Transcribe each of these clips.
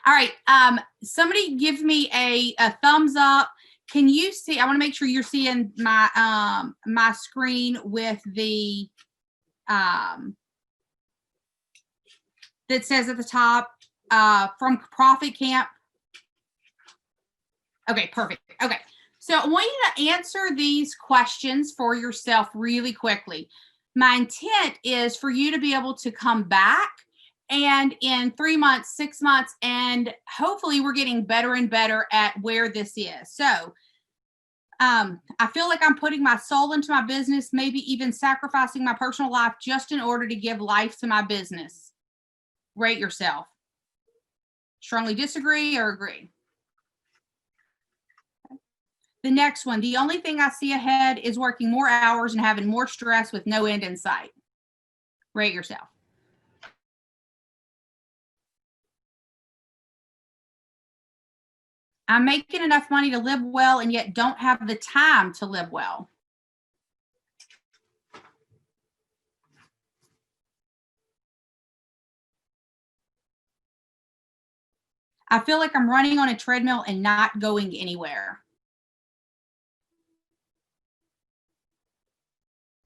All right. Somebody give me a thumbs up. Can you see? I want to make sure you're seeing my screen with the that says at the top from Profit Camp. Okay, perfect. Okay. So I want you to answer these questions for yourself really quickly. My intent is for you to be able to come back and in 3 months, 6 months, and hopefully we're getting better and better at where this is. So I feel like I'm putting my soul into my business, maybe even sacrificing my personal life just in order to give life to my business. Rate yourself. Strongly disagree or agree? The next one, the only thing I see ahead is working more hours and having more stress with no end in sight. Rate yourself. I'm making enough money to live well and yet don't have the time to live well. I feel like I'm running on a treadmill and not going anywhere.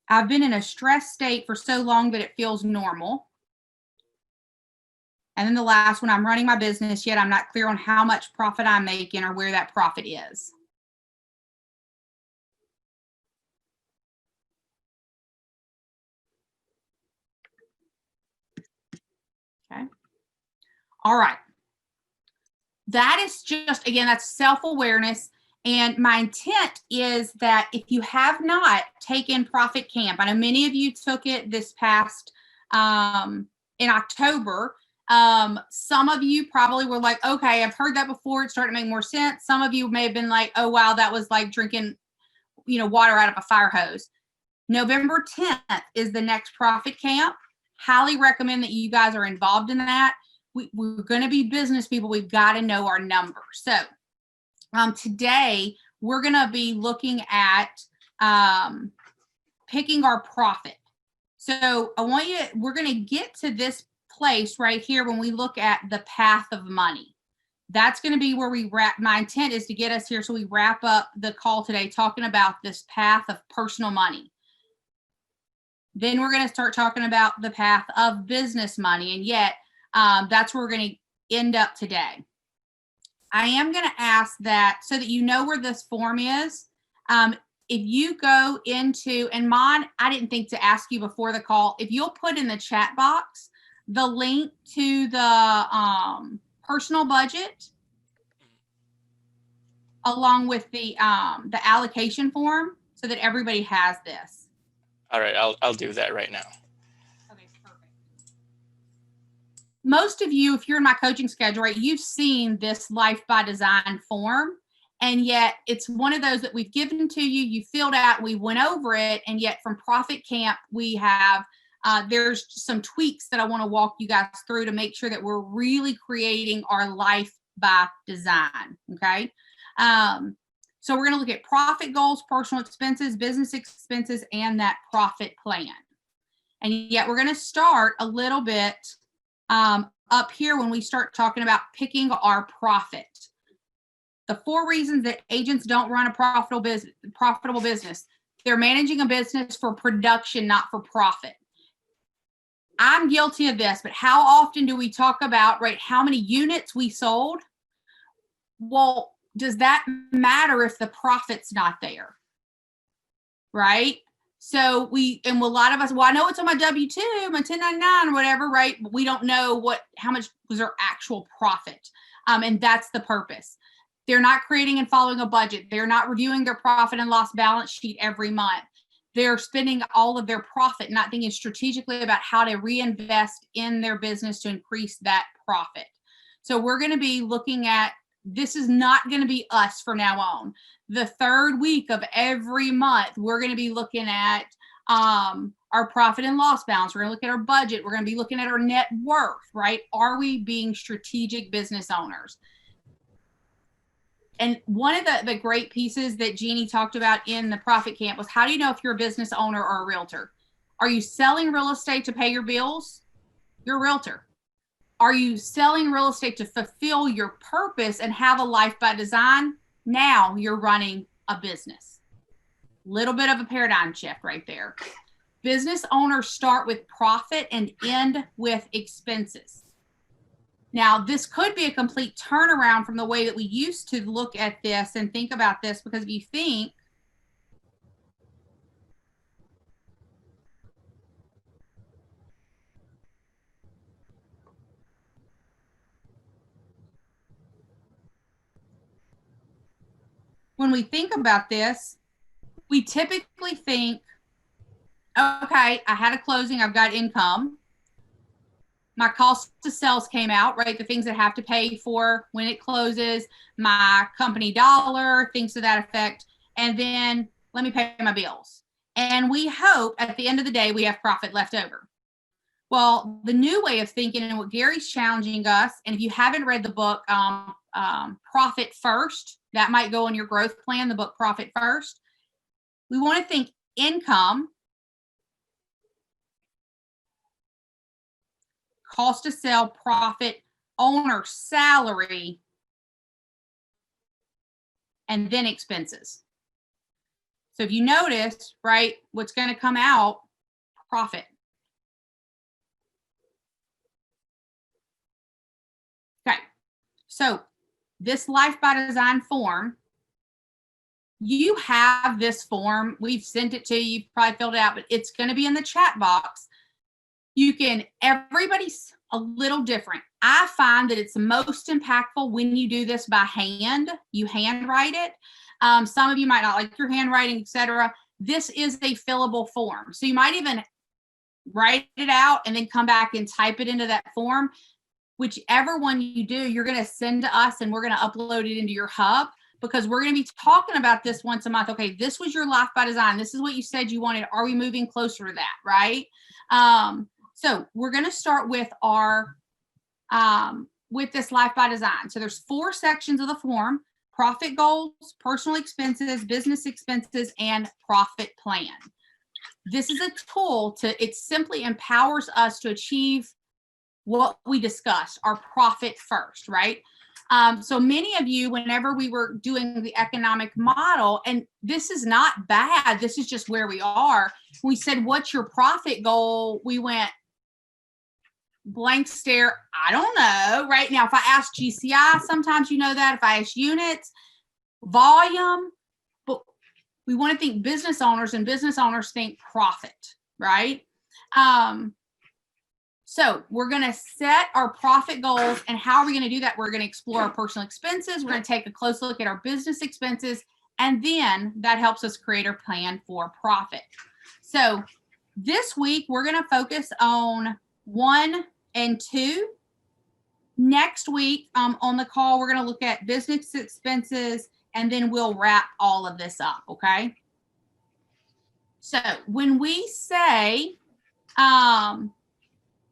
I've been in a stress state for so long that it feels normal. And then the last one, I'm running my business, yet I'm not clear on how much profit I'm making or where that profit is. Okay. All right. That is just, again, that's self-awareness. And my intent is that if you have not taken Profit Camp, I know many of you took it this past in October. Some of you probably were like, okay, I've heard that before. It's starting to make more sense. Some of you may have been like, oh, wow, that was like drinking, water out of a fire hose. November 10th is the next Profit Camp. Highly recommend that you guys are involved in that. We're going to be business people. We've got to know our numbers. So today we're going to be looking at picking our profit. So we're going to get to this place right here when we look at the path of money. That's going to be where we wrap. My intent is to get us here so we wrap up the call today talking about this path of personal money. Then we're going to start talking about the path of business money. And yet that's where we're going to end up today. I am going to ask that so that you know where this form is. If you go into, and Mon, I didn't think to ask you before the call, if you'll put in the chat box the link to the personal budget along with the allocation form so that everybody has this. All right, I'll do that right now. Okay, perfect. Most of you, if you're in my coaching schedule, right, you've seen this Life by Design form, and yet it's one of those that we've given to you, you filled out, we went over it, and yet from Profit Camp, we have, there's some tweaks that I want to walk you guys through to make sure that we're really creating our Life by Design, okay? So we're going to look at profit goals, personal expenses, business expenses, and that profit plan. And yet we're going to start a little bit up here when we start talking about picking our profit. The 4 reasons that agents don't run a profitable business. They're managing a business for production, not for profit. I'm guilty of this, but how often do we talk about, right, how many units we sold? Well, does that matter if the profit's not there? Right? So a lot of us, well, I know it's on my W-2, my 1099 or whatever, right? But we don't know how much was their actual profit. And that's the purpose. They're not creating and following a budget. They're not reviewing their profit and loss balance sheet every month. They're spending all of their profit, not thinking strategically about how to reinvest in their business to increase that profit. So we're going to be looking at, this is not going to be us from now on. The 3rd week of every month, we're going to be looking at our profit and loss balance. We're going to look at our budget. We're going to be looking at our net worth, right? Are we being strategic business owners? And one of the great pieces that Jeannie talked about in the Profit Camp was, how do you know if you're a business owner or a realtor? Are you selling real estate to pay your bills? You're a realtor. Are you selling real estate to fulfill your purpose and have a life by design? Now you're running a business. Little bit of a paradigm shift right there. Business owners start with profit and end with expenses. Now, this could be a complete turnaround from the way that we used to look at this and think about this, because if you think, when we think about this, we typically think, okay, I had a closing, I've got income. My cost of sales came out, right? The things that I have to pay for when it closes, my company dollar, things to that effect. And then let me pay my bills. And we hope at the end of the day, we have profit left over. Well, the new way of thinking and what Gary's challenging us, and if you haven't read the book, Profit First, that might go on your growth plan, the book Profit First. We want to think income, cost to sell, profit, owner salary, and then expenses. So if you notice, right, what's going to come out, profit. Okay, so this Life by Design form, you have this form. We've sent it to you. You've probably filled it out, but it's going to be in the chat box. You can, everybody's a little different. I find that it's most impactful when you do this by hand. You handwrite it. Some of you might not like your handwriting, etc. This is a fillable form. So you might even write it out and then come back and type it into that form. Whichever one you do, you're going to send to us and we're going to upload it into your hub, because we're going to be talking about this once a month. Okay, this was your Life by Design. This is what you said you wanted. Are we moving closer to that, right? So we're going to start with our, with this Life by Design. So there's 4 sections of the form: profit goals, personal expenses, business expenses, and profit plan. This is a tool to, it simply empowers us to achieve what we discussed, our profit first, right? So many of you, whenever we were doing the economic model, and this is not bad, this is just where we are. We said, what's your profit goal? We went blank stare. I don't know. Right now, if I ask GCI, sometimes you know that. If I ask units, volume, but we want to think business owners, and business owners think profit, right? So we're going to set our profit goals, and how are we going to do that? We're going to explore our personal expenses. We're going to take a close look at our business expenses, and then that helps us create our plan for profit. So this week, we're going to focus on 1 and 2. Next week on the call, we're going to look at business expenses, and then we'll wrap all of this up, okay? So when we say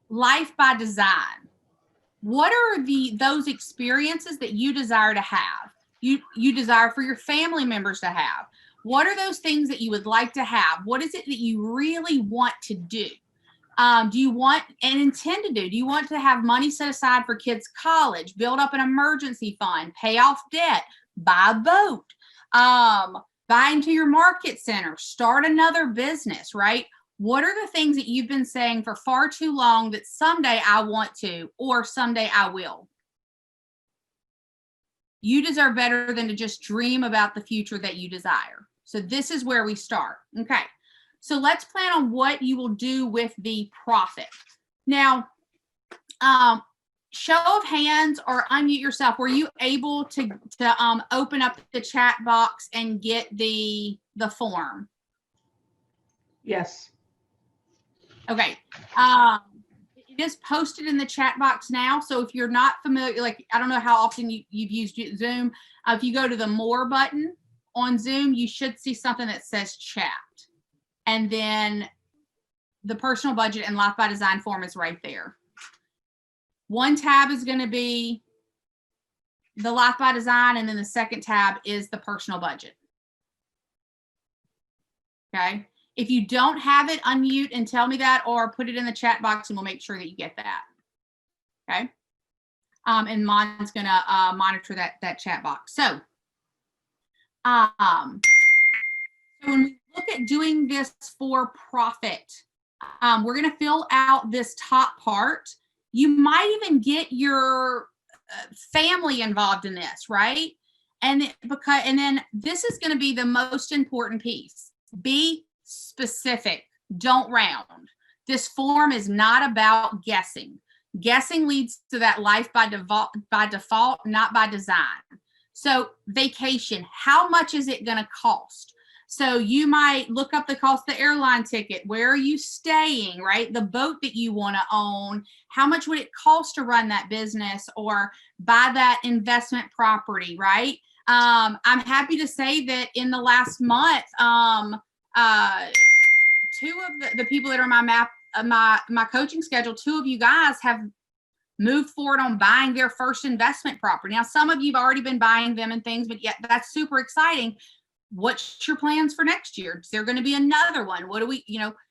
Life by Design, what are those experiences that you desire to have? You desire for your family members to have? What are those things that you would like to have? What is it that you really want to do? Do you want and intend to do? Do you want to have money set aside for kids' college, build up an emergency fund, pay off debt, buy a boat, buy into your market center, start another business, right? What are the things that you've been saying for far too long that someday I want to, or someday I will? You deserve better than to just dream about the future that you desire. So this is where we start. Okay. So let's plan on what you will do with the profit. Now, show of hands or unmute yourself. Were you able to open up the chat box and get the form? Yes. Okay. It is posted in the chat box now. So if you're not familiar, like, I don't know how often you've used Zoom. If you go to the More button on Zoom, you should see something that says chat. And then the personal budget and Life by Design form is right there. One tab is going to be the Life by Design, and then the second tab is the personal budget. Okay. If you don't have it, unmute and tell me that, or put it in the chat box and we'll make sure that you get that. Okay. And Mon's gonna monitor that chat box. So when we look at doing this for profit, we're going to fill out this top part. You might even get your family involved in this, right? And then this is going to be the most important piece. Be specific. Don't round. This form is not about guessing. Guessing leads to that life by default, not by design. So vacation, how much is it going to cost? So you might look up the cost of the airline ticket. Where are you staying, right? The boat that you want to own. How much would it cost to run that business or buy that investment property, right? I'm happy to say that in the last month, two of the people that are my coaching schedule, two of you guys have moved forward on buying their first investment property. Now, some of you have already been buying them and things, but yet that's super exciting. What's your plans for next year? Is there going to be another one? What do we,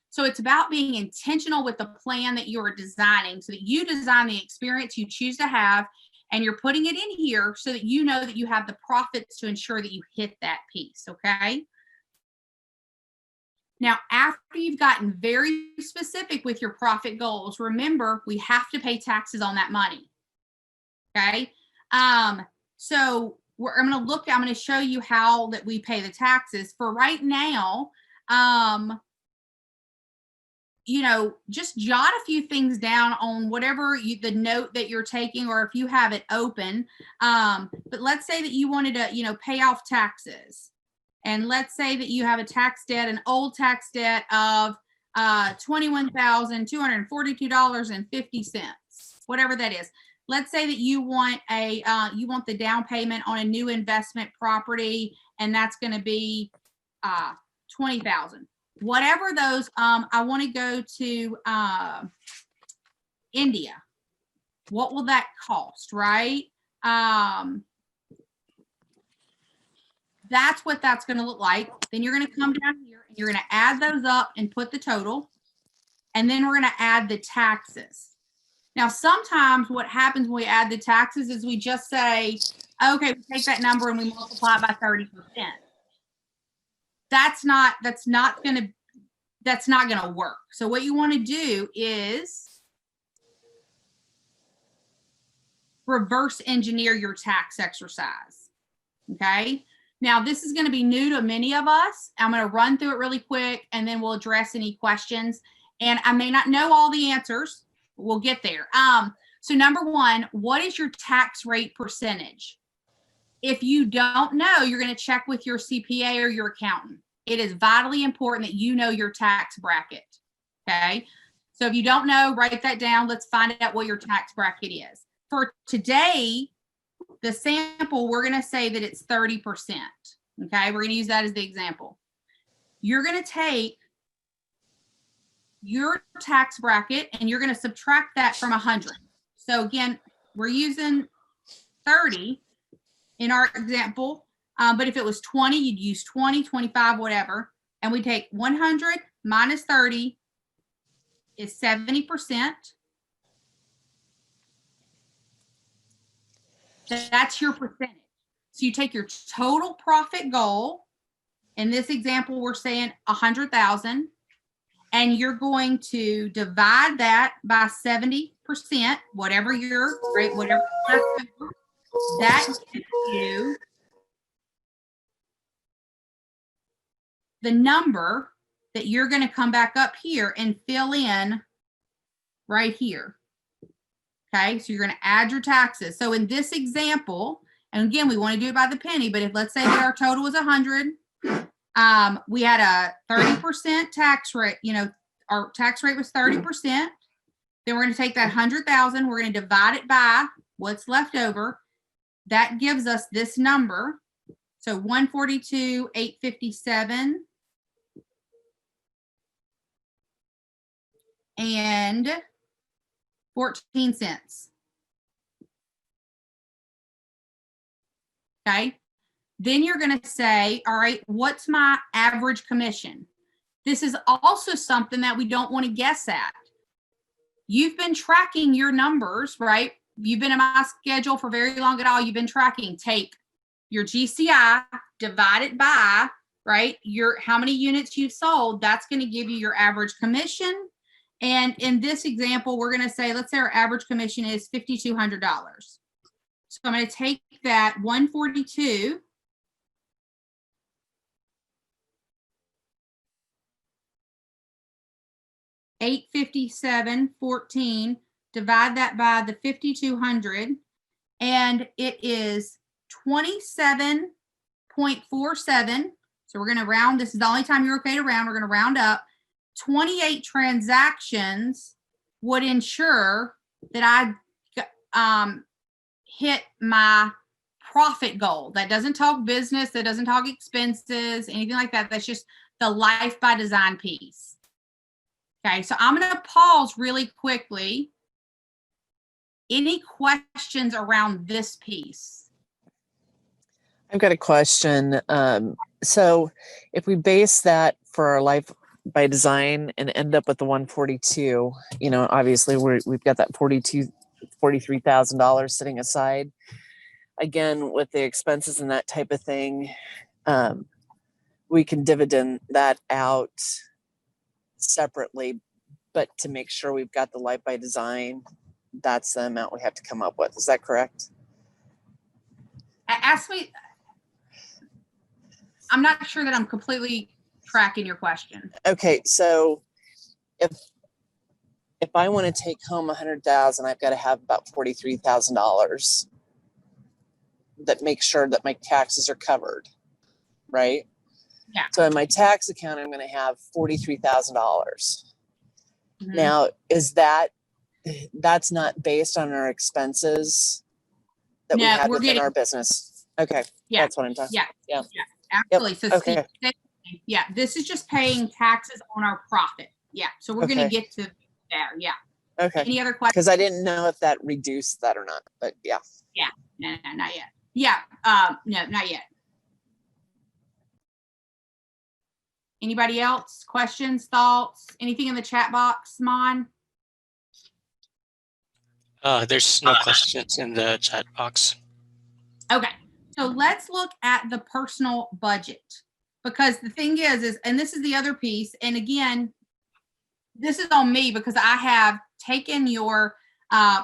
so it's about being intentional with the plan that you're designing so that you design the experience you choose to have, and you're putting it in here so that you know that you have the profits to ensure that you hit that piece, okay? Now, after you've gotten very specific with your profit goals, remember, we have to pay taxes on that money, okay? So I'm going to show you how that we pay the taxes. For right now, just jot a few things down on whatever the note that you're taking, or if you have it open. But let's say that you wanted to, pay off taxes. And let's say that you have a tax debt, an old tax debt of $21,242.50, whatever that is. Let's say that you want the down payment on a new investment property, and that's going to be $20,000. Whatever those, I want to go to India. What will that cost, right? That's what that's going to look like. Then you're going to come down here and you're going to add those up and put the total. And then we're going to add the taxes. Now, sometimes what happens when we add the taxes is we just say, okay, we take that number and we multiply it by 30%. That's not going to work. So what you want to do is reverse engineer your tax exercise. Okay. Now, this is going to be new to many of us. I'm going to run through it really quick, and then we'll address any questions. And I may not know all the answers. We'll get there. So number one, what is your tax rate percentage? If you don't know, you're going to check with your CPA or your accountant. It is vitally important that you know your tax bracket. Okay. So if you don't know, write that down. Let's find out what your tax bracket is. For today, the sample, we're going to say that it's 30%. Okay. We're going to use that as the example. You're going to take your tax bracket and you're going to subtract that from 100. So again, we're using 30 in our example. But if it was 20, you'd use 20, 25, whatever. And we take 100 minus 30 is 70%. That's your percentage. So you take your total profit goal. In this example, we're saying 100,000, and you're going to divide that by 70%, whatever your rate, whatever that gives you the number that you're going to come back up here and fill in right here. Okay, so you're going to add your taxes. So in this example, and again, we want to do it by the penny, but if let's say that our total was 100, we had a 30% tax rate, our tax rate was 30%. Then we're going to take that 100,000, we're going to divide it by what's left over. That gives us this number. So 142,857 and 14 cents. Okay. Then you're going to say, all right, what's my average commission? This is also something that we don't want to guess at. You've been tracking your numbers, right? you've been in my schedule for very long at all, you've been tracking, take your GCI, divide it by, right, your how many units you've sold. That's going to give you your average commission. And in this example, we're going to say, let's say our average commission is $5,200. So I'm going to take that 142 $857.14, divide that by the 5,200, and it is 27.47. So we're going to round. This is the only time you're okay to round. We're going to round up. 28 transactions would ensure that I hit my profit goal. That doesn't talk business. That doesn't talk expenses, anything like that. That's just the Life by Design piece. Okay, so I'm going to pause really quickly. Any questions around this piece? I've got a question. So if we base that for our Life by Design and end up with the 142, you know, obviously we've got that $43,000 sitting aside. Again, with the expenses and that type of thing, we can dividend that out separately, but to make sure we've got the Life by Design, that's the amount we have to come up with. Is that correct? Ask me. I'm not sure that I'm completely tracking your question. Okay, so if I want to take home 100,000, I've got to have about $43,000 that makes sure that my taxes are covered, right? Yeah. So in my tax account, I'm going to have $43,000. Mhm. Now, that's not based on our expenses that we No, had we're within getting- our business? Okay, Yeah. that's what I'm talking. Yeah. Yeah. Yeah. Absolutely. So Okay. yeah, this is just paying taxes on our profit. Yeah. So we're going to Okay. get to there. Yeah. Okay, Any other questions? because I didn't know if that reduced that or not, but yeah. No, not yet. Yeah. No, not yet. Anybody else? Questions, thoughts, anything in the chat box, Mon? There's no questions in the chat box. Okay. So let's look at the personal budget, because the thing is, and this is the other piece. And again, this is on me because I have taken your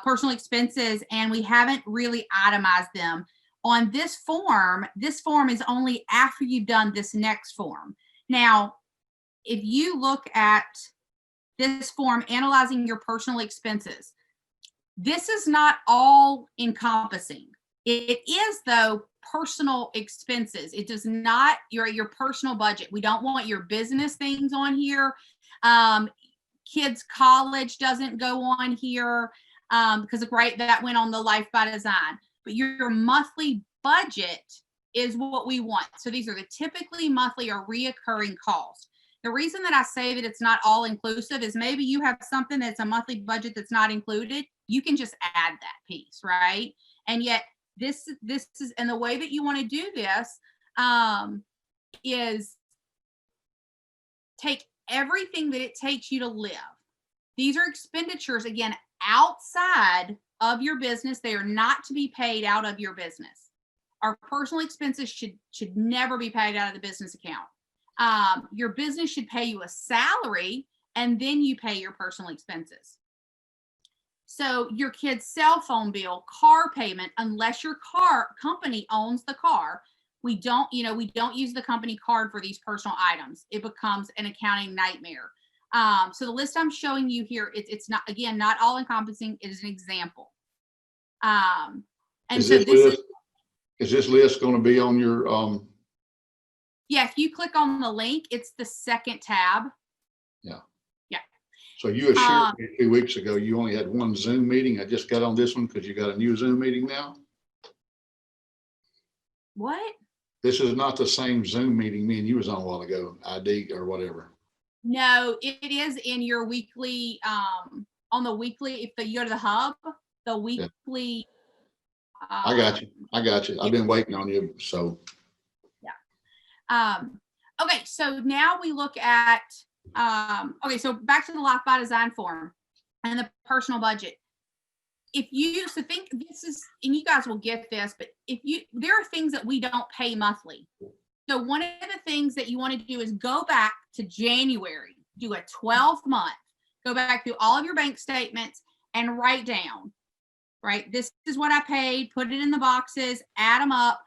personal expenses and we haven't really itemized them on this form. This form is only after you've done this next form. Now, if you look at this form, analyzing your personal expenses, this is not all encompassing. It is, though, personal expenses. It does not your personal budget. We don't want your business things on here. Kids' college doesn't go on here because great, that went on the Life by Design. But your monthly budget is what we want. So these are the typically monthly or reoccurring costs. The reason that I say that it's not all inclusive is maybe you have something that's a monthly budget that's not included. You can just add that piece, right? And yet this is, and the way that you want to do this is take everything that it takes you to live. These are expenditures, again, outside of your business. They are not to be paid out of your business. Our personal expenses should never be paid out of the business account. Your business should pay you a salary and then you pay your personal expenses. So your kid's cell phone bill, car payment, unless your company owns the car, we don't use the company card for these personal items. It becomes an accounting nightmare. So the list I'm showing you here, it's not, again, not all encompassing. It is an example. And is this list going to be on your yeah, if you click on the link, it's the second tab. Yeah. Yeah. So you assured me 2 weeks ago you only had one Zoom meeting. I just got on this one because you got a new Zoom meeting now. What? This is not the same Zoom meeting me and you was on a while ago, ID or whatever. No, it is in your weekly, on the weekly, if you go to the hub, the weekly. Yeah. I got you. I've been waiting on you. So. Yeah. Okay. So now we look at, okay. So back to the Life by Design form and the personal budget. if you, so think this is, and you guys will get this, but there are things that we don't pay monthly. So one of the things that you want to do is go back to January, do a 12-month, go back through all of your bank statements and write down, right? This is what I paid, put it in the boxes, add them up,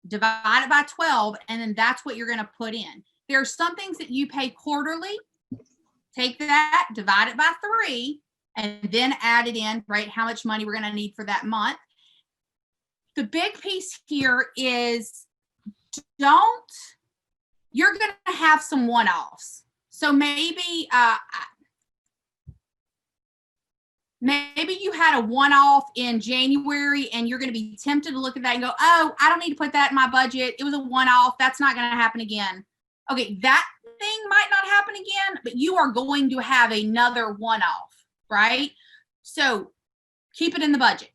divide it by 12, and then that's what you're going to put in. There are some things that you pay quarterly. Take that, divide it by 3, and then add it in, right? How much money we're going to need for that month. The big piece here is you're going to have some one-offs. So maybe you had a one-off in January and you're going to be tempted to look at that and go, oh, I don't need to put that in my budget. It was a one-off. That's not going to happen again. Okay, that thing might not happen again, but you are going to have another one-off, right? So keep it in the budget,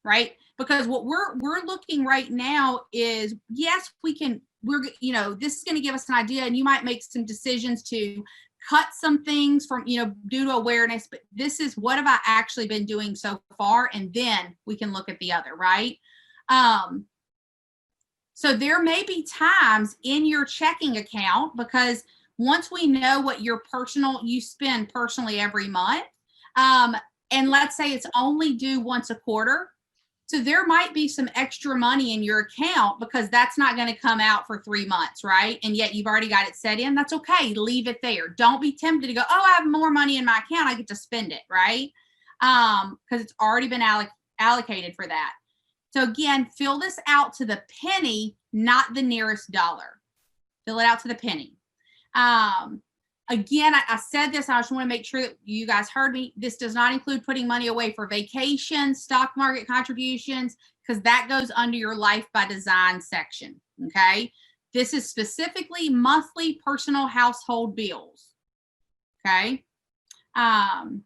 right? Because what we're looking right now is, yes, this is going to give us an idea, and you might make some decisions to cut some things from, due to awareness, but this is what have I actually been doing so far, and then we can look at the other, right? So there may be times in your checking account, because once we know what you spend personally every month, and let's say it's only due once a quarter, so there might be some extra money in your account because that's not going to come out for 3 months, right? And yet you've already got it set in. That's okay. Leave it there. Don't be tempted to go, oh, I have more money in my account, I get to spend it, right? Because it's already been allocated for that. So again, fill this out to the penny, not the nearest dollar. Fill it out to the penny. Again, I said this, I just want to make sure that you guys heard me. This does not include putting money away for vacations, stock market contributions, because that goes under your Life by Design section, okay? This is specifically monthly personal household bills, okay? And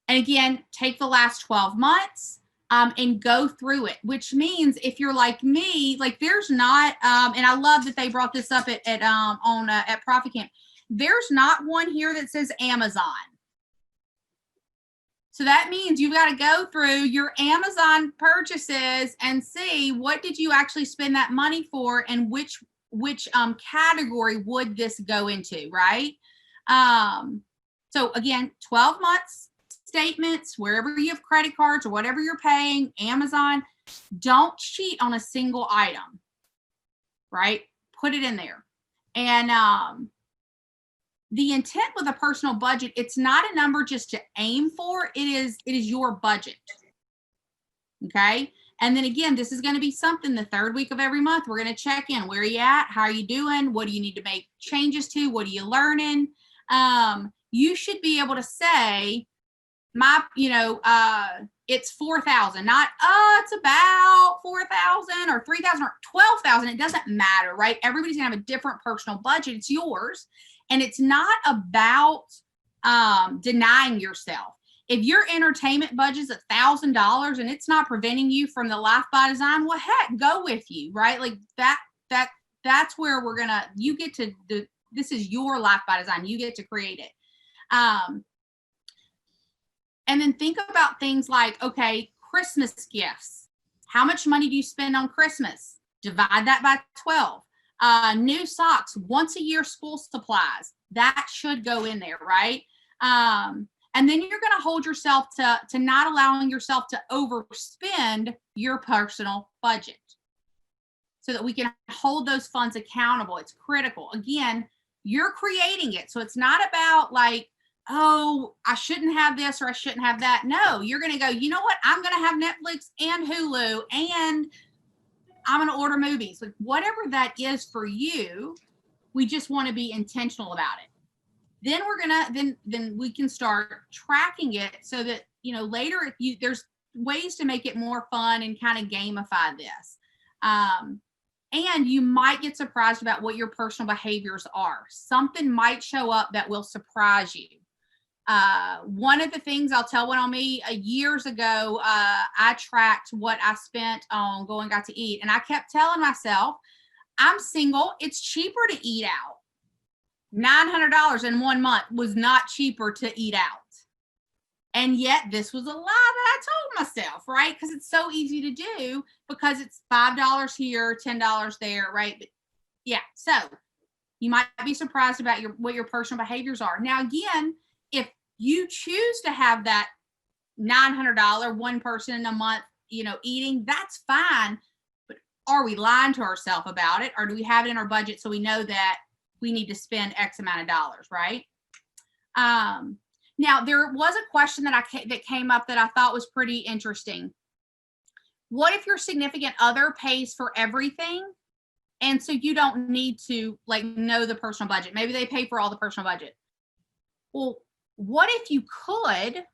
again, take the last 12 months and go through it, which means if you're like me, like there's not, and I love that they brought this up at Profit Camp, there's not one here that says Amazon. So that means you've got to go through your Amazon purchases and see what did you actually spend that money for, and which category would this go into, right? So again, 12 months statements, wherever you have credit cards or whatever you're paying, Amazon, don't cheat on a single item, right? Put it in there. And the intent with a personal budget, it's not a number just to aim for, it is your budget, okay? And then again, this is going to be something the 3rd week of every month, we're going to check in. Where are you at? How are you doing? What do you need to make changes to? What are you learning? You should be able to say, it's 4,000, not, it's about 4,000 or 3,000 or 12,000. It doesn't matter, right? Everybody's gonna have a different personal budget. It's yours. And it's not about denying yourself. If your entertainment budget's $1,000 and it's not preventing you from the Life by Design, well, heck, go with you, right? Like that's where you get to this is your Life by Design. You get to create it. And then think about things like, okay, Christmas gifts. How much money do you spend on Christmas? Divide that by 12. New socks, once a year school supplies. That should go in there, right? And then you're going to hold yourself to not allowing yourself to overspend your personal budget so that we can hold those funds accountable. It's critical. Again, you're creating it. So it's not about like, oh, I shouldn't have this or I shouldn't have that. No, you're going to go, you know what? I'm going to have Netflix and Hulu, and I'm going to order movies. Like whatever that is for you, we just want to be intentional about it. Then we're going to, then we can start tracking it so that, later there's ways to make it more fun and kind of gamify this. And you might get surprised about what your personal behaviors are. Something might show up that will surprise you. One of the things I'll tell one on me years ago, I tracked what I spent on going out to eat. And I kept telling myself, I'm single. It's cheaper to eat out. $900 in 1 month was not cheaper to eat out. And yet this was a lie that I told myself, right? Because it's so easy to do because it's $5 here, $10 there, right? But yeah, so you might be surprised about what your personal behaviors are. Now, again, if you choose to have that $900 one person in a month, eating, that's fine. But are we lying to ourselves about it? Or do we have it in our budget so we know that we need to spend X amount of dollars, right? Now, there was a question that came up that I thought was pretty interesting. What if your significant other pays for everything, and so you don't need to know the personal budget? Maybe they pay for all the personal budget. Well, what if you could,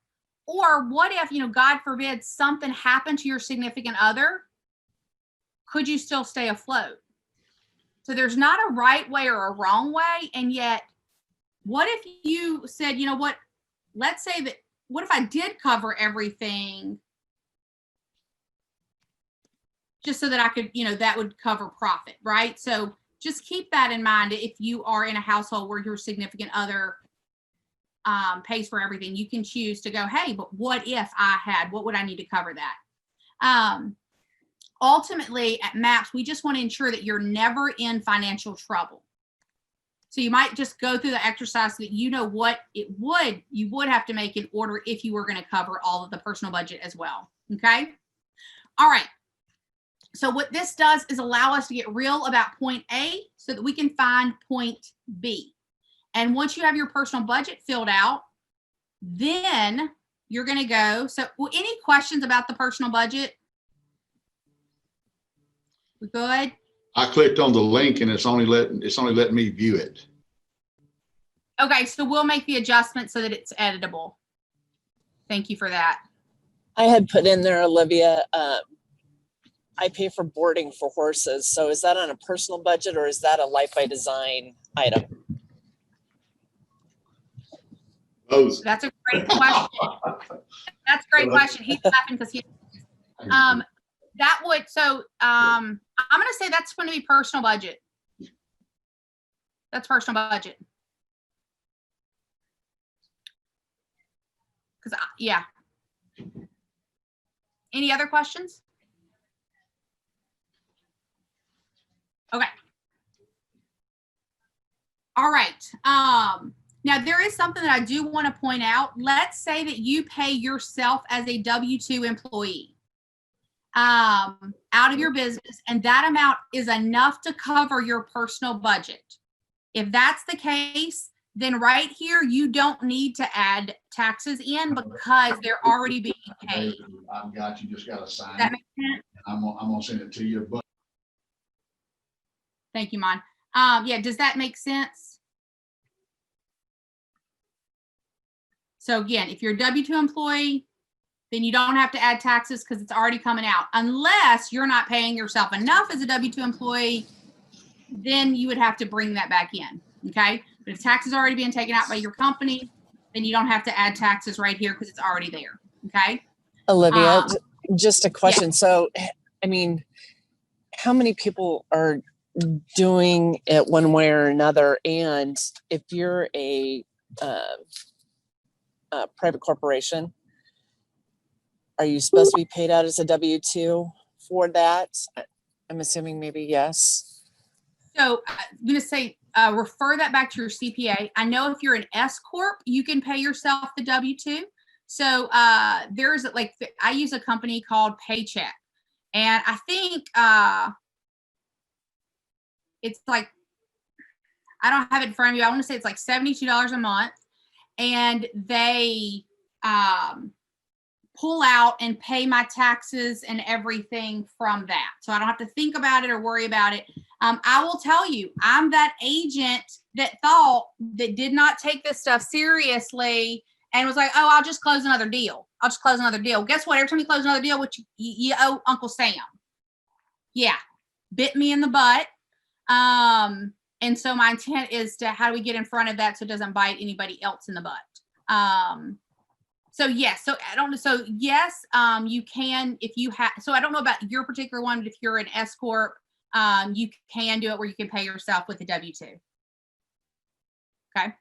or what if, God forbid, something happened to your significant other? Could you still stay afloat? So there's not a right way or a wrong way, and yet, what if you said, you know what? Let's say that, what if I did cover everything just so that I could, that would cover profit, right? So just keep that in mind. If you are in a household where your significant other pays for everything, you can choose to go, hey, but what if what would I need to cover that? Ultimately at MAPS, we just want to ensure that you're never in financial trouble. So you might just go through the exercise so that what you would have to make in order if you were going to cover all of the personal budget as well. Okay. All right. So what this does is allow us to get real about point A so that we can find point B. And once you have your personal budget filled out, then you're going to go. So any questions about the personal budget? We good? I clicked on the link and it's only letting me view it. Okay, so we'll make the adjustment so that it's editable. Thank you for that. I had put in there, Olivia, I pay for boarding for horses. So is that on a personal budget or is that a Life by Design item? Both. That's a great question. That's a great question. He's laughing because that would, so I'm going to say that's going to be personal budget. That's personal budget. Because, yeah. Any other questions? Okay. All right. Now there is something that I do want to point out. Let's say that you pay yourself as a W-2 employee out of your business, and that amount is enough to cover your personal budget. If that's the case, then right here, you don't need to add taxes in because they're already being paid. I've got you, just got to sign That it. makes sense? I'm going to send it to you. But Thank you, Mon. Yeah, does that make sense? So again, if you're a W-2 employee, then you don't have to add taxes because it's already coming out. Unless you're not paying yourself enough as a W-2 employee, then you would have to bring that back in, okay? But if taxes are already being taken out by your company, then you don't have to add taxes right here because it's already there, okay? Olivia, just a question. Yeah. So, I mean, how many people are doing it one way or another? And if you're a private corporation, are you supposed to be paid out as a W-2 for that? I'm assuming maybe yes. So I'm going to say, refer that back to your CPA. I know if you're an S Corp, you can pay yourself the W-2. So there's I use a company called Paycheck, and I think it's like, I don't have it in front of you. I want to say it's like $72 a month, and they pull out and pay my taxes and everything from that. So I don't have to think about it or worry about it. I will tell you, I'm that agent that did not take this stuff seriously and was like, oh, I'll just close another deal. I'll just close another deal. Guess what? Every time you close another deal, which you owe Uncle Sam. Yeah, bit me in the butt. And so my intent is how do we get in front of that so it doesn't bite anybody else in the butt? So yes, so I don't know. So yes, you can, if you have, so I don't know about your particular one, but if you're an S Corp, you can do it where you can pay yourself with a W-2. Okay.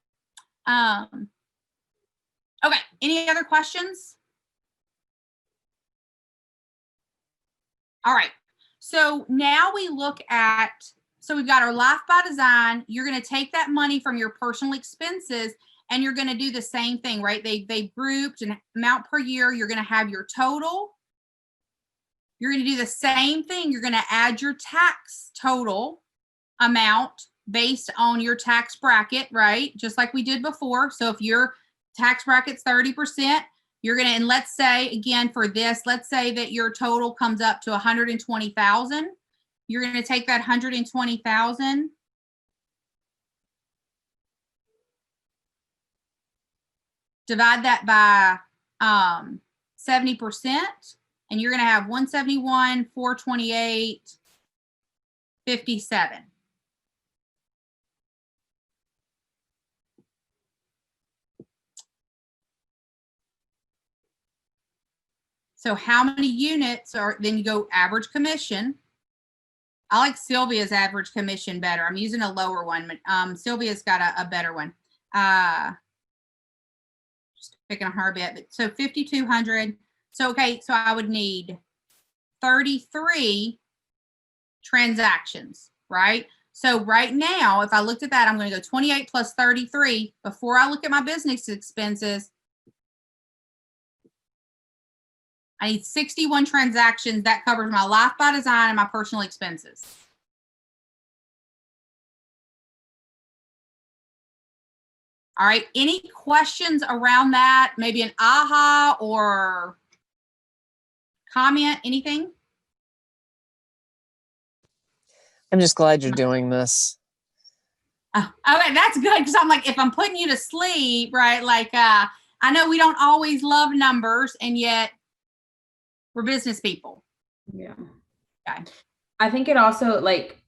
Okay, any other questions? All right, so now we look at, so we've got our Life by Design. You're going to take that money from your personal expenses and you're going to do the same thing, right? They grouped an amount per year. You're going to have your total. You're going to do the same thing. You're going to add your tax total amount based on your tax bracket, right? Just like we did before. So if your tax bracket's 30%, you're going to, and let's say again for this, let's say that your total comes up to 120,000. You're going to take that 120,000 divide that by 70%, and you're going to have 171, 428, 57. So how many units are, then you go average commission. I like Sylvia's average commission better. I'm using a lower one, but Sylvia's got a better one. Just picking on her a bit, but so 5,200. So, okay, so I would need 33 transactions, right? So right now, if I looked at that, I'm going to go 28 plus 33. Before I look at my business expenses, I need 61 transactions. That covers my Life by Design and my personal expenses. All right. Any questions around that? Maybe an aha or comment, anything? I'm just glad you're doing this. Oh, okay, that's good, because I'm like, if I'm putting you to sleep, right? Like, I know we don't always love numbers, and yet we're business people. Yeah. Okay. I think it also, like,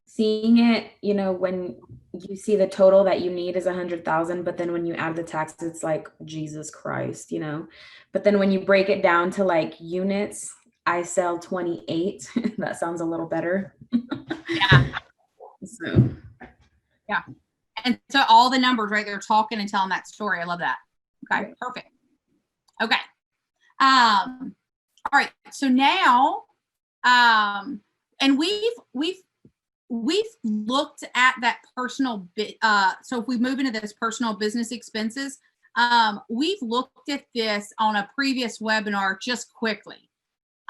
seeing it, you know, when you see the total that you need is 100,000, but then when you add the tax, it's like, Jesus Christ, you know. But then when you break it down to like units, I sell 28. That sounds a little better. Yeah. So Yeah. And so all the numbers, right? They're talking and telling that story. I love that. Okay, Yeah. perfect. Okay. All right. So now, and we've looked at that personal bit. So if we move into this personal business expenses, we've looked at this on a previous webinar just quickly.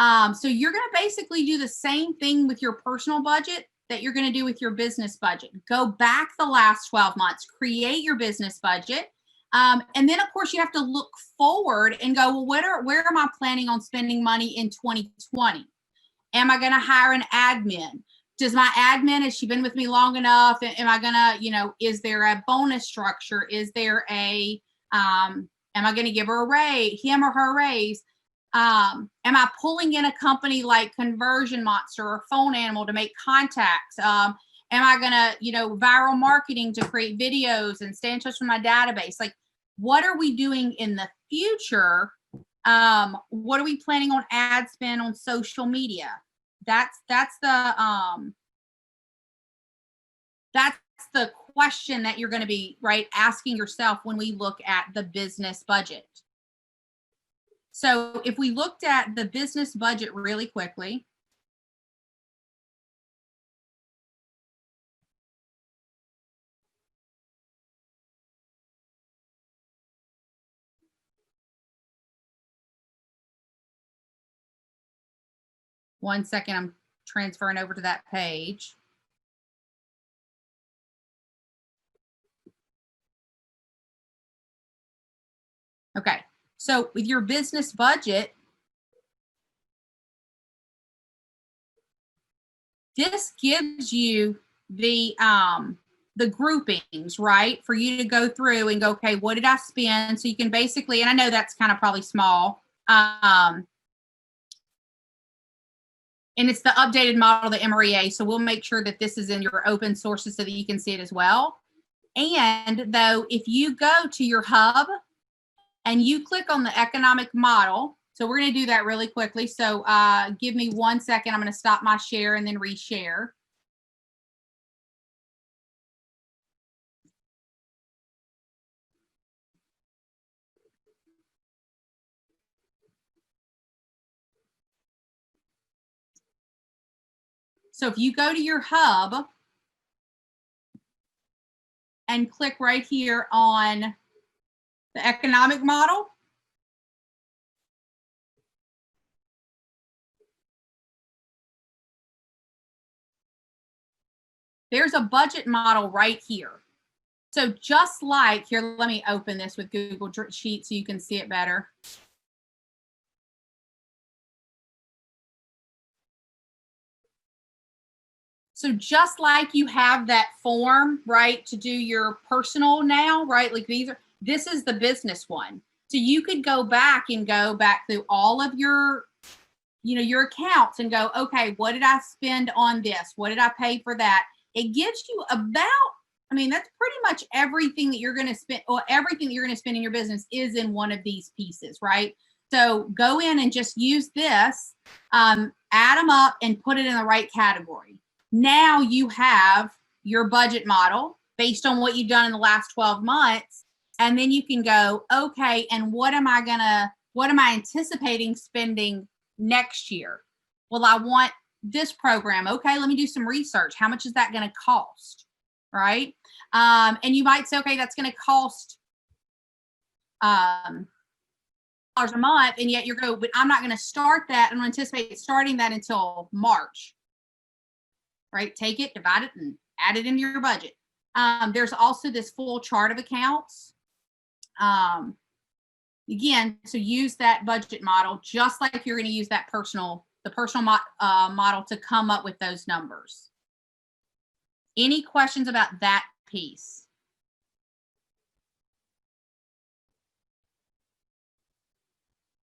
So you're going to basically do the same thing with your personal budget that you're going to do with your business budget. Go back the last 12 months, create your business budget. And then of course you have to look forward and go, well, where am I planning on spending money in 2020? Am I going to hire an admin? Does my admin, has she been with me long enough? Am I going to, you know, is there a bonus structure? Is there a, am I going to give her a raise, him or her raise? Am I pulling in a company like Conversion Monster or Phone Animal to make contacts? Am I going to, you know, viral marketing to create videos and stay in touch with my database? Like, what are we doing in the future? What are we planning on ad spend on social media? That's the question that you're going to be, right, asking yourself when we look at the business budget. So if we looked at the business budget really quickly, one second, I'm transferring over to that page. Okay, so with your business budget, this gives you the groupings, right? For you to go through and go, okay, what did I spend? So you can basically, and I know that's kind of probably small, and it's the updated model, the MREA. So we'll make sure that this is in your open sources so that you can see it as well. And though, if you go to your hub and you click on the economic model, so we're going to do that really quickly. So give me 1 second. I'm going to stop my share and then reshare. So if you go to your hub and click right here on the economic model, there's a budget model right here. So just like here, let me open this with Google Sheets so you can see it better. So just like you have that form, right, to do your personal now, right? Like this is the business one. So you could go back through all of your, your accounts and go, okay, what did I spend on this? What did I pay for that? It gives you that's pretty much everything that you're going to spend, or everything that you're going to spend in your business is in one of these pieces, right? So go in and just use this, add them up and put it in the right category. Now you have your budget model based on what you've done in the last 12 months. And then you can go, okay, and what am I anticipating spending next year? Well, I want this program. Okay, let me do some research. How much is that going to cost? Right? And you might say, okay, that's going to cost $1 a month. And yet but I'm not going to start that. I don't anticipate starting that until March. Right? Take it, divide it, and add it into your budget. There's also this full chart of accounts. Again, so use that budget model just like you're going to use that personal model to come up with those numbers. Any questions about that piece?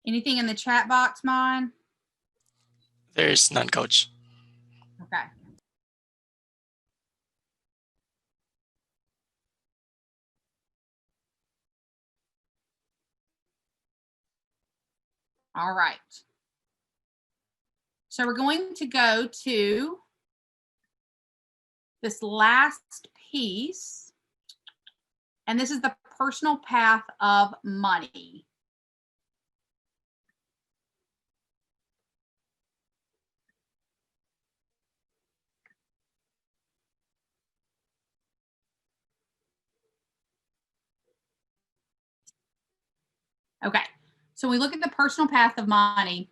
Anything in the chat box, Mon? There's none, Coach. Okay. All right. So we're going to go to this last piece, and this is the personal path of money. Okay, so we look at the personal path of money.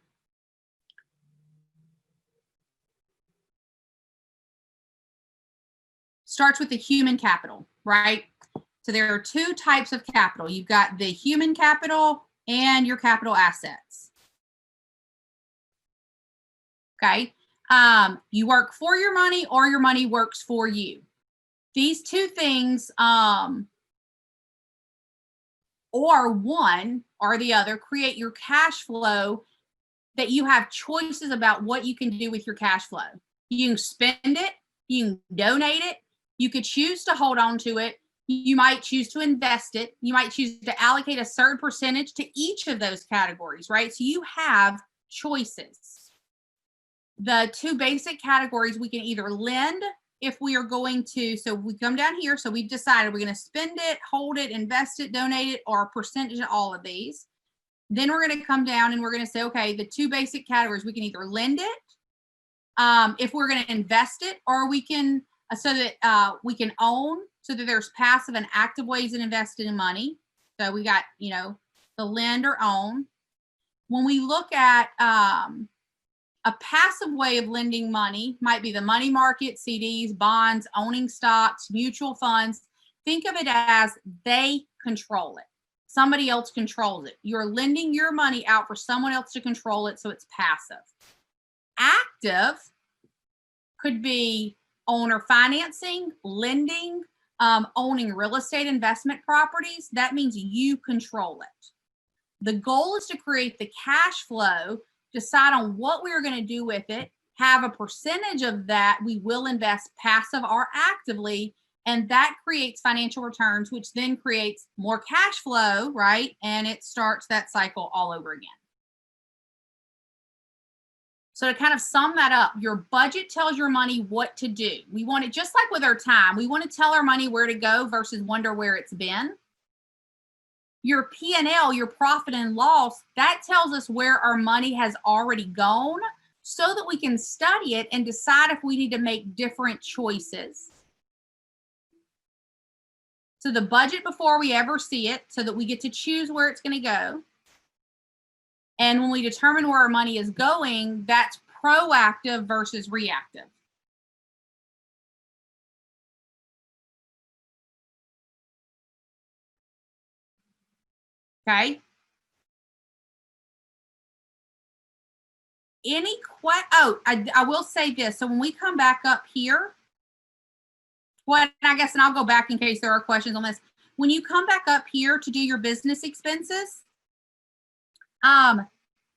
Starts with the human capital, right? So there are two types of capital. You've got the human capital and your capital assets. Okay, you work for your money or your money works for you. These two things, or one or the other, create your cash flow that you have choices about what you can do with your cash flow. You can spend it, you can donate it, you could choose to hold on to it, you might choose to invest it, you might choose to allocate a certain percentage to each of those categories, right? So you have choices. The two basic categories, we can either lend if we are going to, so we come down here, so we've decided we're going to spend it, hold it, invest it, donate it, or a percentage of all of these. Then we're going to come down and we're going to say, okay, the two basic categories, we can either lend it, if we're going to invest it, or we can, so that we can own, so that there's passive and active ways of investing in money. So we got, the lend or own. When we look at a passive way of lending money, might be the money market, CDs, bonds, owning stocks, mutual funds. Think of it as they control it. Somebody else controls it. You're lending your money out for someone else to control it, so it's passive. Active could be owner financing, lending, owning real estate investment properties. That means you control it. The goal is to create the cash flow, decide on what we're going to do with it, have a percentage of that we will invest passive or actively, and that creates financial returns, which then creates more cash flow, right? And it starts that cycle all over again. So to kind of sum that up, your budget tells your money what to do. We want it just like with our time. We want to tell our money where to go versus wonder where it's been. Your P&L, your profit and loss, that tells us where our money has already gone so that we can study it and decide if we need to make different choices. So the budget before we ever see it, so that we get to choose where it's going to go. And when we determine where our money is going, that's proactive versus reactive. Okay. I will say this. So when we come back up here, and I'll go back in case there are questions on this. When you come back up here to do your business expenses,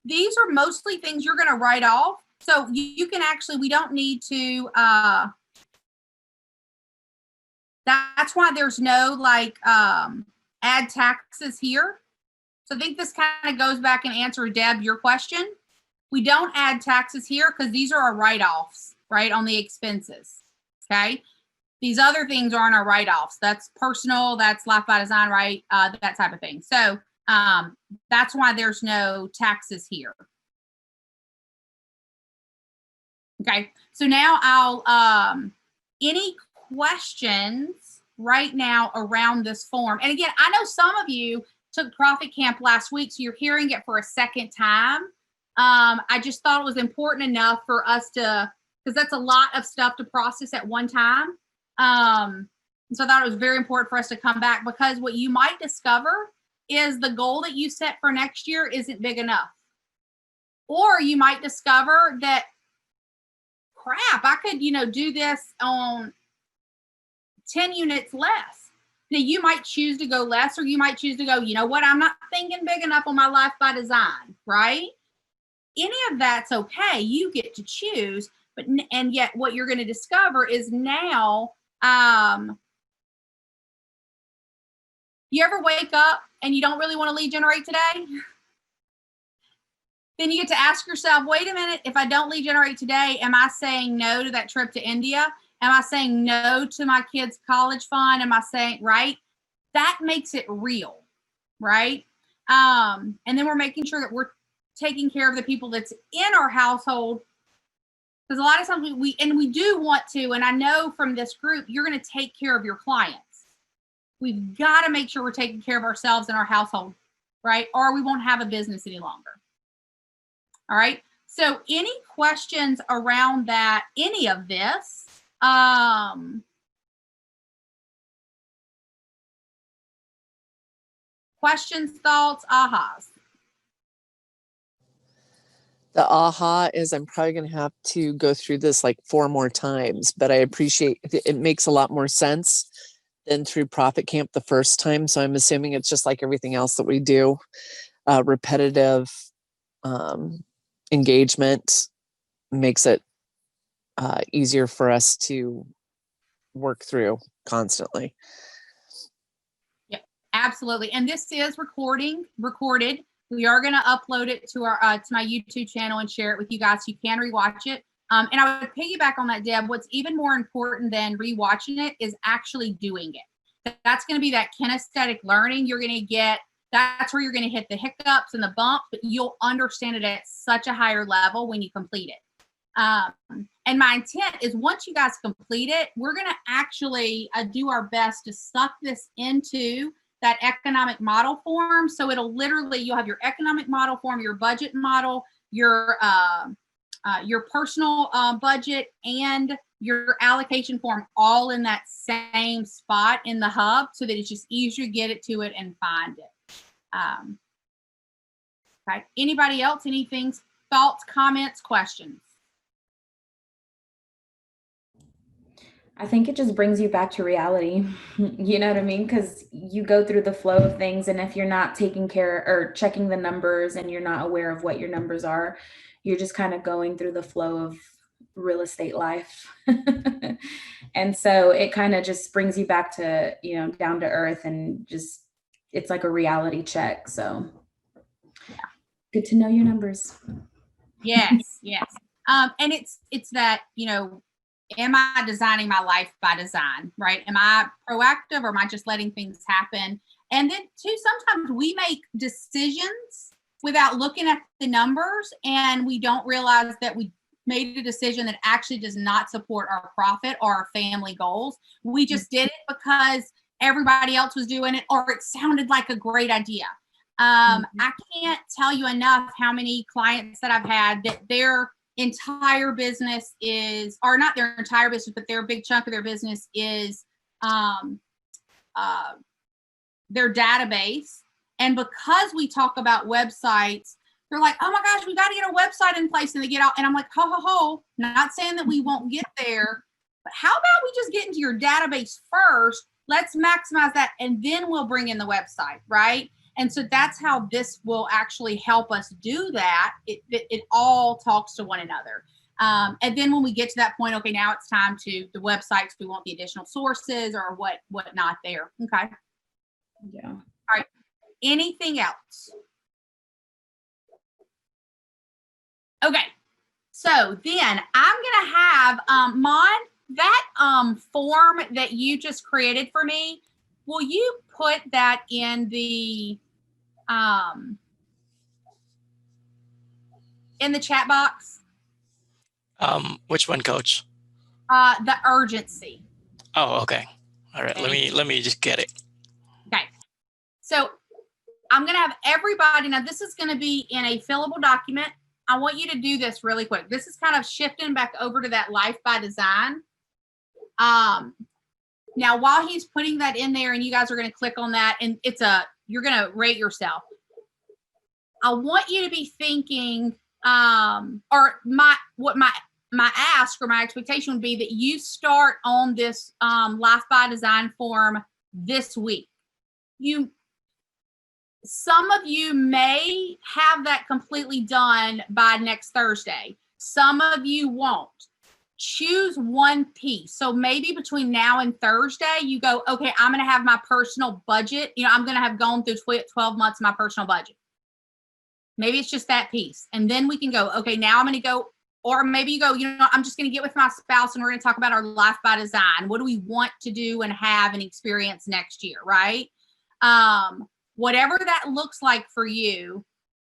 these are mostly things you're going to write off. So you can actually, we don't need to, that's why there's no like add taxes here. So I think this kind of goes back and answers, Deb, your question. We don't add taxes here because these are our write-offs, right, on the expenses, okay? These other things aren't our write-offs. That's personal, that's Life by Design, right, that type of thing. So that's why there's no taxes here. Okay, so now I'll, any questions right now around this form? And again, I know some of you took Profit Camp last week, so you're hearing it for a second time. I just thought it was important enough for us to, because that's a lot of stuff to process at one time. So I thought it was very important for us to come back, because what you might discover is the goal that you set for next year isn't big enough. Or you might discover that, crap, I could, do this on 10 units less. Now you might choose to go less, or you might choose to go, you know what, I'm not thinking big enough on my Life by Design, right? Any of that's okay. You get to choose, and yet what you're going to discover is now, you ever wake up and you don't really want to lead generate today? Then you get to ask yourself, wait a minute, if I don't lead generate today, am I saying no to that trip to India? Am I saying no to my kids' college fund? Am I saying, right? That makes it real, right? And then we're making sure that we're taking care of the people that's in our household. Because a lot of times we do want to, and I know from this group, you're going to take care of your clients. We've got to make sure we're taking care of ourselves and our household, right? Or we won't have a business any longer. All right. So any questions around that, any of this? Questions, thoughts, ahas? The aha is I'm probably going to have to go through this like 4 more times, but I appreciate it. Makes a lot more sense than through Profit Camp the first time. So I'm assuming it's just like everything else that we do, repetitive engagement makes it easier for us to work through constantly. Yeah, absolutely. And this is recorded. We are going to upload it to our to my YouTube channel and share it with you guys so you can rewatch it. And I would piggyback on that, Deb. What's even more important than rewatching it is actually doing it. That's going to be that kinesthetic learning. You're going to get, that's where you're going to hit the hiccups and the bumps, but you'll understand it at such a higher level when you complete it. And my intent is once you guys complete it, we're going to actually do our best to suck this into that economic model form. So it'll literally, you'll have your economic model form, your budget model, your personal budget, and your allocation form all in that same spot in the hub, so that it's just easier to get it to it and find it. Okay. Anybody else? Anything? Thoughts, comments, questions? I think it just brings you back to reality. You know what I mean? Because you go through the flow of things, and if you're not taking care or checking the numbers and you're not aware of what your numbers are, you're just kind of going through the flow of real estate life. And so it kind of just brings you back to, down to earth, and just, it's like a reality check. So yeah, good to know your numbers. Yes, yes. And it's that, am I designing my life by design, right? Am I proactive, or am I just letting things happen? And then too, sometimes we make decisions without looking at the numbers, and we don't realize that we made a decision that actually does not support our profit or our family goals. We just did it because everybody else was doing it, or it sounded like a great idea. I can't tell you enough how many clients that I've had that their entire business is, or not their entire business, but their big chunk of their business is their database. And because we talk about websites, they're like, oh my gosh, we got to get a website in place. And they get out, and I'm like, ho, ho, ho, not saying that we won't get there, but how about we just get into your database first? Let's maximize that, and then we'll bring in the website, right? And so that's how this will actually help us do that. It all talks to one another. And then when we get to that point, okay, now it's time to the websites. We want the additional sources or what not there. Okay. Yeah. All right. Anything else? Okay. So then I'm going to have Mon, that form that you just created for me, will you put that in the chat box? Which one, Coach? The urgency. Oh, okay. All right. Okay. Let me just get it. Okay. So I'm going to have everybody, now this is going to be in a fillable document. I want you to do this really quick. This is kind of shifting back over to that Life by Design. Now, while he's putting that in there, and you guys are going to click on that, and you're going to rate yourself. I want you to be thinking, or my ask or my expectation would be that you start on this Life by Design form this week. Some of you may have that completely done by next Thursday. Some of you won't. Choose one piece. So maybe between now and Thursday, you go, okay, I'm going to have my personal budget. I'm going to have gone through 12 months of my personal budget. Maybe it's just that piece. And then we can go, okay, now I'm going to go, or maybe you go, I'm just going to get with my spouse and we're going to talk about our Life by Design. What do we want to do and have and experience next year, right? Whatever that looks like for you,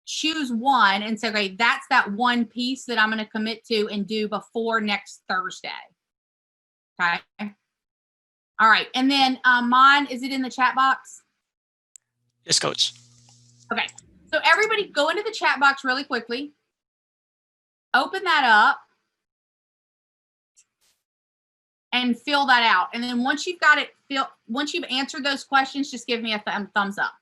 choose one and say, okay, that's that one piece that I'm going to commit to and do before next Thursday. Okay. All right. And then mine, is it in the chat box? Yes, Coach. Okay. So everybody go into the chat box really quickly. Open that up. And fill that out. And then once you've got it once you've answered those questions, just give me a thumbs up.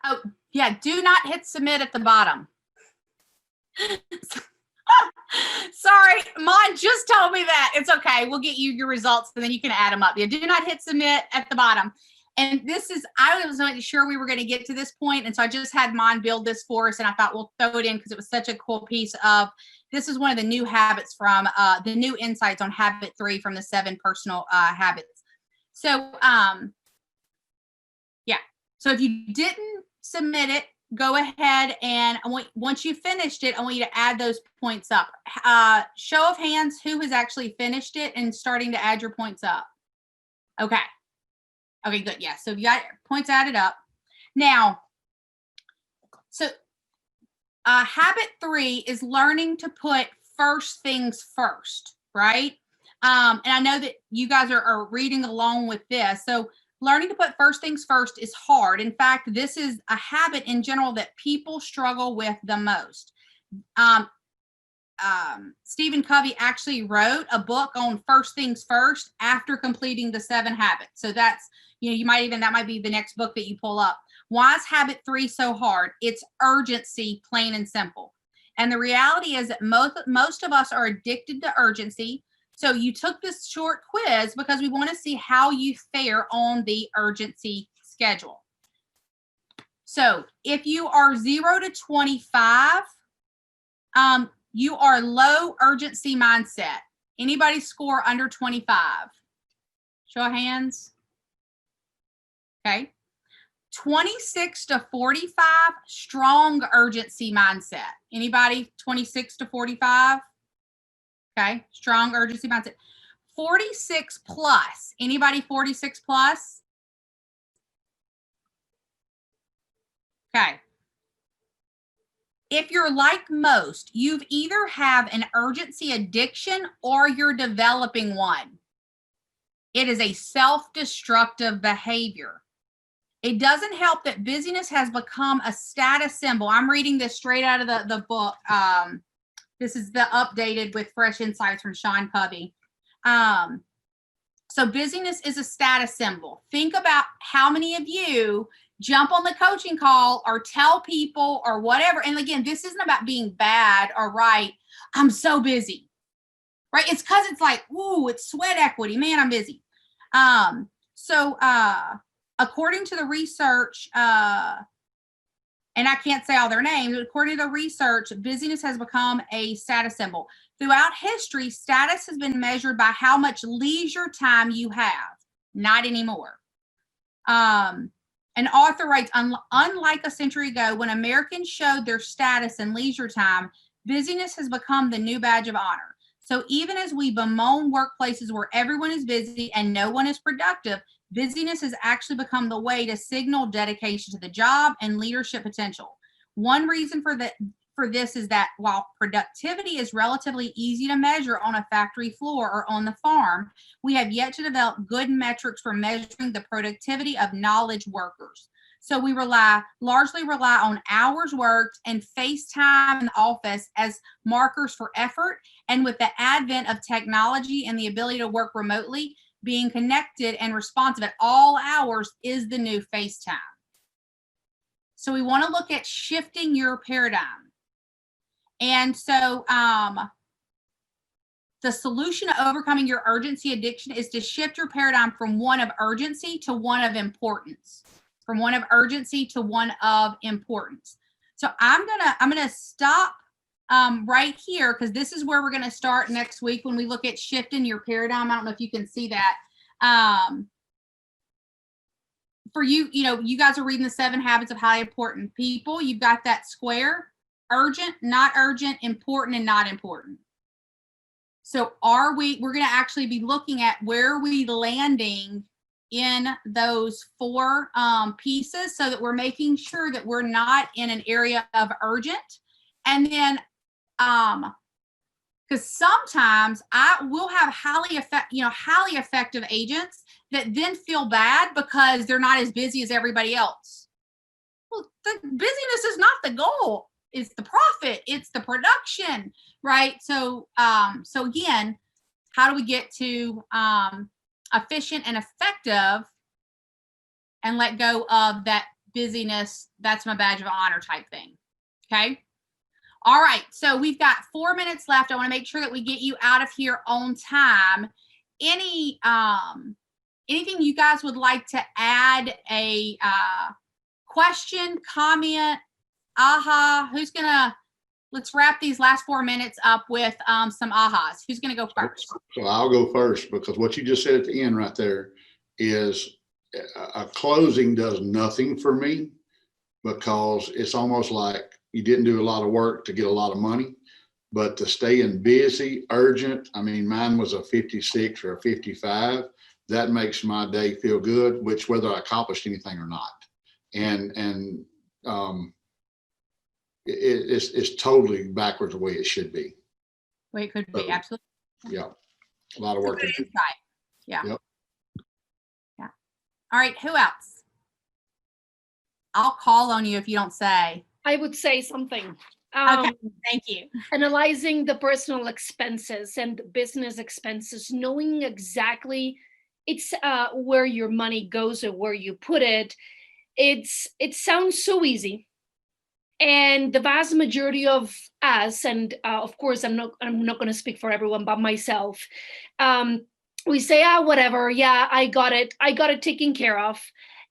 Oh, yeah, do not hit submit at the bottom. Sorry, Mon just told me that. It's okay. We'll get you your results and then you can add them up. Yeah, do not hit submit at the bottom. And I was not sure we were going to get to this point. And so I just had Mon build this for us. And I thought we'll throw it in because it was such a cool piece of, this is one of the new habits from the new insights on habit 3 from the 7 personal habits. So, yeah. So if you didn't submit it, go ahead and once you finished it, I want you to add those points up. Show of hands, who has actually finished it and starting to add your points up? Okay. Okay, good. Yeah. So you got points added up. Now, so habit 3 is learning to put first things first, right? And I know that you guys are reading along with this. So learning to put first things first is hard. In fact, this is a habit in general that people struggle with the most. Stephen Covey actually wrote a book on first things first after completing the 7 habits. So that's, that might be the next book that you pull up. Why is habit 3 so hard? It's urgency, plain and simple. And the reality is that most of us are addicted to urgency. So you took this short quiz because we want to see how you fare on the urgency schedule. So if you are 0 to 25, you are low urgency mindset. Anybody score under 25? Show of hands. Okay. 26 to 45, strong urgency mindset. Anybody 26 to 45? Okay, strong urgency mindset. 46 plus. Anybody 46 plus? Okay. If you're like most, you've either have an urgency addiction or you're developing one. It is a self-destructive behavior. It doesn't help that busyness has become a status symbol. I'm reading this straight out of the book. This is the updated with fresh insights from Sean Covey. So busyness is a status symbol. Think about how many of you jump on the coaching call or tell people or whatever. And again, this isn't about being bad or right. I'm so busy, right? It's because it's like, ooh, it's sweat equity. Man, I'm busy. According to the research, and I can't say all their names, but according to the research, busyness has become a status symbol. Throughout history, status has been measured by how much leisure time you have. Not anymore. An author writes, unlike a century ago, when Americans showed their status and leisure time, busyness has become the new badge of honor. So even as we bemoan workplaces where everyone is busy and no one is productive, busyness has actually become the way to signal dedication to the job and leadership potential. One reason for this is that while productivity is relatively easy to measure on a factory floor or on the farm, we have yet to develop good metrics for measuring the productivity of knowledge workers. So we largely rely on hours worked and face time in the office as markers for effort. And with the advent of technology and the ability to work remotely, being connected and responsive at all hours is the new FaceTime. So we want to look at shifting your paradigm. And so the solution to overcoming your urgency addiction is to shift your paradigm from one of urgency to one of importance. From one of urgency to one of importance. So I'm gonna stop right here because this is where we're gonna start next week when we look at shifting your paradigm. I don't know if you can see that. For you, you guys are reading the 7 Habits of Highly Important People. You've got that square: urgent, not urgent, important, and not important. So we're gonna actually be looking at where are we landing in those 4 pieces so that we're making sure that we're not in an area of urgent. And then because sometimes I will have highly effective agents that then feel bad because they're not as busy as everybody else. Well, the busyness is not the goal. It's the profit. It's the production, right? So again, how do we get to efficient and effective and let go of that busyness? That's my badge of honor type thing. Okay. All right. So we've got 4 minutes left. I want to make sure that we get you out of here on time. Anything you guys would like to add? A question, comment, aha? Let's wrap these last 4 minutes up with some ahas. Who's going to go first? So I'll go first because what you just said at the end right there, is a closing does nothing for me, because it's almost like you didn't do a lot of work to get a lot of money. But to stay in busy, urgent, I mean, mine was a 56 or a 55. That makes my day feel good, which whether I accomplished anything or not. And it's totally backwards the way it should be. Well, it could be, So, absolutely. Yeah, a lot of work. Good insight. Yeah. Yep. Yeah. All right, who else? I'll call on you if you don't say. I would say something. Okay, thank you. Analyzing the personal expenses and the business expenses, knowing exactly it's where your money goes or where you put it. It sounds so easy. And the vast majority of us, and of course, I'm not going to speak for everyone but myself. We say, whatever. Yeah, I got it taken care of.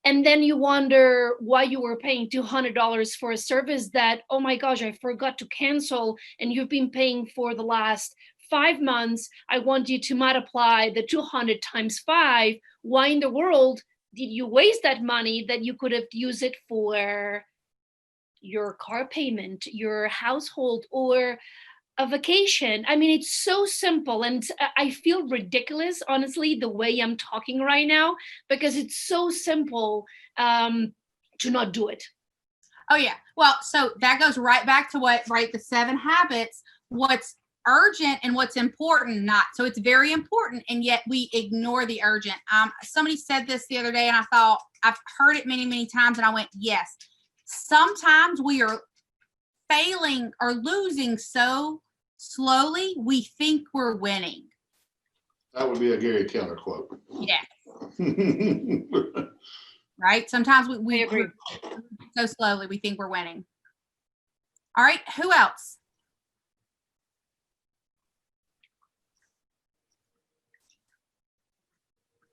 And then you wonder why you were paying $200 for a service that, oh my gosh, I forgot to cancel, and you've been paying for the last 5 months. I want you to multiply the 200 times 5. Why in the world did you waste that money that you could have used it for your car payment, your household, or a vacation? I mean, it's so simple, and I feel ridiculous, honestly, the way I'm talking right now, because it's so simple to not do it. Oh yeah. Well, so that goes right back to the 7 habits, what's urgent and what's important, not. So it's very important, and yet we ignore the urgent. Somebody said this the other day, and I thought, I've heard it many, many times, and I went, yes. Sometimes we are failing or losing so slowly, we think we're winning. That would be a Gary Keller quote. Yeah. Right? Sometimes we agree. So slowly, we think we're winning. All right, who else?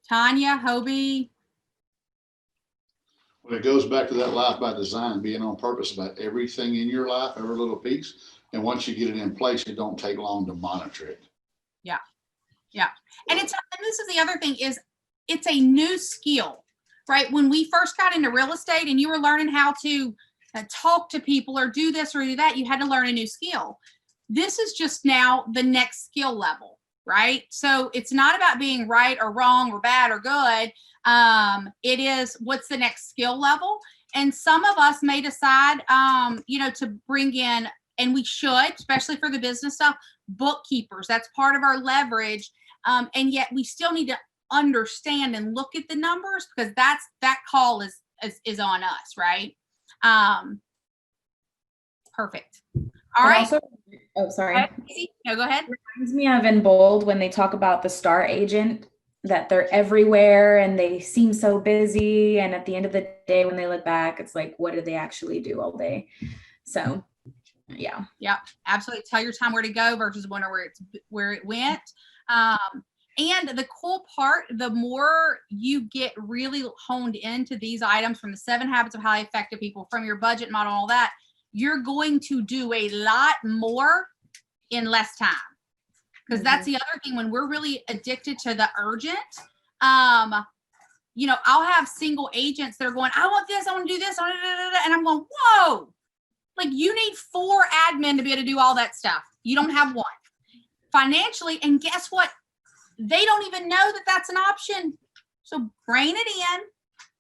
Tanya, Hobie. When it goes back to that life by design, being on purpose about everything in your life, every little piece. And once you get it in place, it don't take long to monitor it. Yeah. Yeah. And this is the other thing, is it's a new skill, right? When we first got into real estate and you were learning how to talk to people or do this or do that, you had to learn a new skill. This is just now the next skill level, right? So it's not about being right or wrong or bad or good. It is, what's the next skill level? And some of us may decide, to bring in, and we should, especially for the business stuff, bookkeepers. That's part of our leverage. And yet we still need to understand and look at the numbers, because that call is on us, right? Perfect. All right. Also, sorry. No, go ahead. It reminds me of in Bold when they talk about the star agent, that they're everywhere and they seem so busy. And at the end of the day, when they look back, it's like, what did they actually do all day? So, yeah. Yeah, absolutely. Tell your time where to go versus where it went. And the cool part, the more you get really honed into these items, from the 7 habits of highly effective people, from your budget model, all that, you're going to do a lot more in less time. Because that's the other thing, when we're really addicted to the urgent, I'll have single agents that are going, I want this, I want to do this, and I'm going, whoa, like you need 4 admin to be able to do all that stuff. You don't have 1 financially. And guess what? They don't even know that that's an option. So brain it in,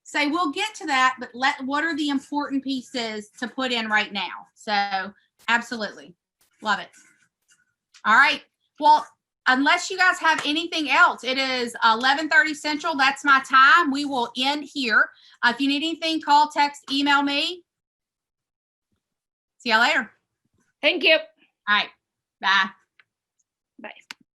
say, we'll get to that, but what are the important pieces to put in right now? So absolutely. Love it. All right. Well, unless you guys have anything else, it is 11:30 Central. That's my time. We will end here. If you need anything, call, text, email me. See y'all later. Thank you. All right. Bye.